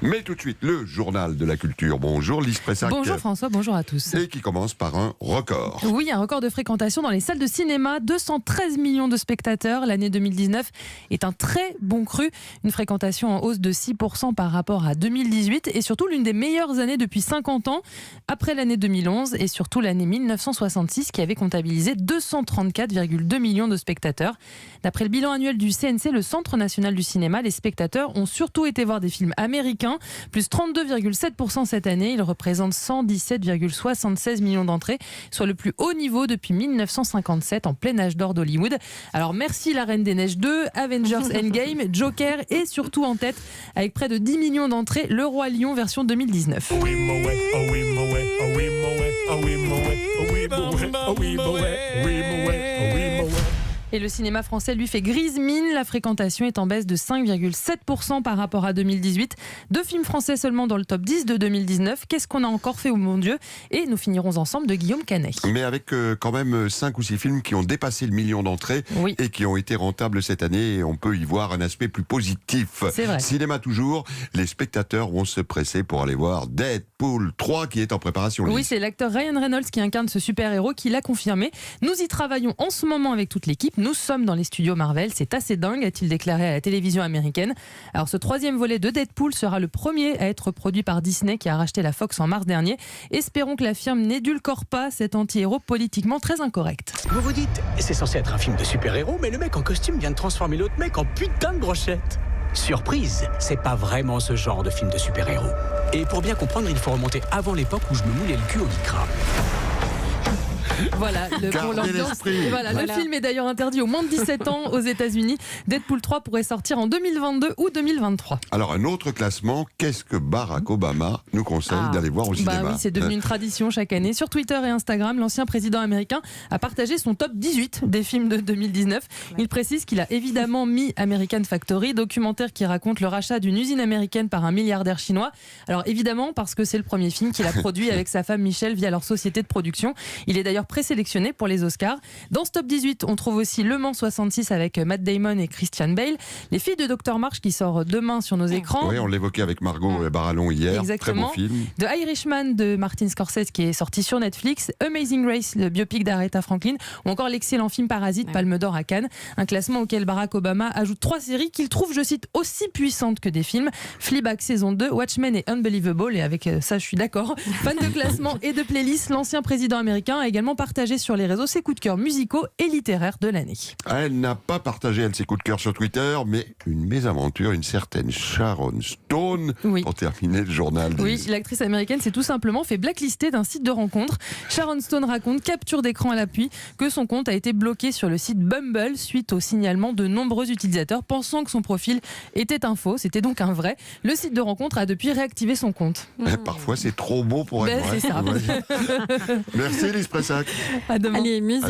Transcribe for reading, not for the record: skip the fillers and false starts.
Mais tout de suite, le journal de la culture. Bonjour Lise Pressac. Bonjour François, bonjour à tous. Et qui commence par un record. Oui, un record de fréquentation dans les salles de cinéma, 213 millions de spectateurs. L'année 2019 est un très bon cru, une fréquentation en hausse de 6% par rapport à 2018 et surtout l'une des meilleures années depuis 50 ans, après l'année 2011 et surtout l'année 1966 qui avait comptabilisé 234,2 millions de spectateurs. D'après le bilan annuel du CNC, le Centre national du cinéma, les spectateurs ont surtout été voir des films américains, plus 32,7% cette année. Ils représentent 117,76 millions d'entrées, soit le plus haut niveau depuis 1957 en plein âge d'or d'Hollywood. Alors merci La Reine des Neiges 2, Avengers Endgame, Joker et surtout en tête, avec près de 10 millions d'entrées, Le Roi Lion version 2019. Et le cinéma français lui fait grise mine. La fréquentation est en baisse de 5,7% par rapport à 2018. 2 films français seulement dans le top 10 de 2019. Qu'est-ce qu'on a encore fait, oh mon Dieu? Et nous finirons ensemble de Guillaume Canet. Mais avec quand même 5 ou 6 films qui ont dépassé le million d'entrées et qui ont été rentables cette année. Et on peut y voir un aspect plus positif. C'est vrai. Cinéma toujours, les spectateurs vont se presser pour aller voir Deadpool 3 qui est en préparation. Oui, c'est l'acteur Ryan Reynolds qui incarne ce super-héros qui l'a confirmé. Nous y travaillons en ce moment avec toute l'équipe. Nous sommes dans les studios Marvel, c'est assez dingue, a-t-il déclaré à la télévision américaine. Alors ce 3e volet de Deadpool sera le premier à être produit par Disney qui a racheté la Fox en mars dernier. Espérons que la firme n'édulcore pas cet anti-héros politiquement très incorrect. Vous vous dites, c'est censé être un film de super-héros, mais le mec en costume vient de transformer l'autre mec en putain de brochette. Surprise, c'est pas vraiment ce genre de film de super-héros. Et pour bien comprendre, il faut remonter avant l'époque où je me moulais le cul au lycra. Voilà, pour l'ambiance. Le film est d'ailleurs interdit aux moins de 17 ans aux États-Unis. Deadpool 3 pourrait sortir en 2022 ou 2023. Alors un autre classement, qu'est-ce que Barack Obama nous conseille d'aller voir au cinéma? Oui, c'est devenu une tradition chaque année. Sur Twitter et Instagram, l'ancien président américain a partagé son top 18 des films de 2019. Il précise qu'il a évidemment mis American Factory, documentaire qui raconte le rachat d'une usine américaine par un milliardaire chinois. Alors évidemment parce que c'est le premier film qu'il a produit avec sa femme Michelle via leur société de production. Il est d'ailleurs présélectionné pour les Oscars. Dans ce top 18, on trouve aussi Le Mans 66 avec Matt Damon et Christian Bale. Les Filles de Dr March qui sort demain sur nos écrans. Oui, on l'évoquait avec Margot Barallon hier. Exactement. Très beau film. The Irishman de Martin Scorsese qui est sorti sur Netflix. Amazing Race, le biopic d'Aretha Franklin. Ou encore l'excellent film Parasite, Palme d'Or à Cannes. Un classement auquel Barack Obama ajoute 3 séries qu'il trouve, je cite, aussi puissantes que des films. Fleabag saison 2, Watchmen et Unbelievable. Et avec ça, je suis d'accord. Fan de classement et de playlist, l'ancien président américain a également partagé sur les réseaux ses coups de cœur musicaux et littéraires de l'année. Elle n'a pas partagé ses coups de cœur sur Twitter, mais une mésaventure, une certaine Sharon Stone, pour terminer le journal. Oui, l'actrice américaine s'est tout simplement fait blacklister d'un site de rencontre. Sharon Stone raconte, capture d'écran à l'appui, que son compte a été bloqué sur le site Bumble suite au signalement de nombreux utilisateurs pensant que son profil était un faux. C'était donc un vrai. Le site de rencontre a depuis réactivé son compte. Parfois, c'est trop beau pour être vrai. C'est ça. Merci Lise Pressac. À demain. Allez, musique.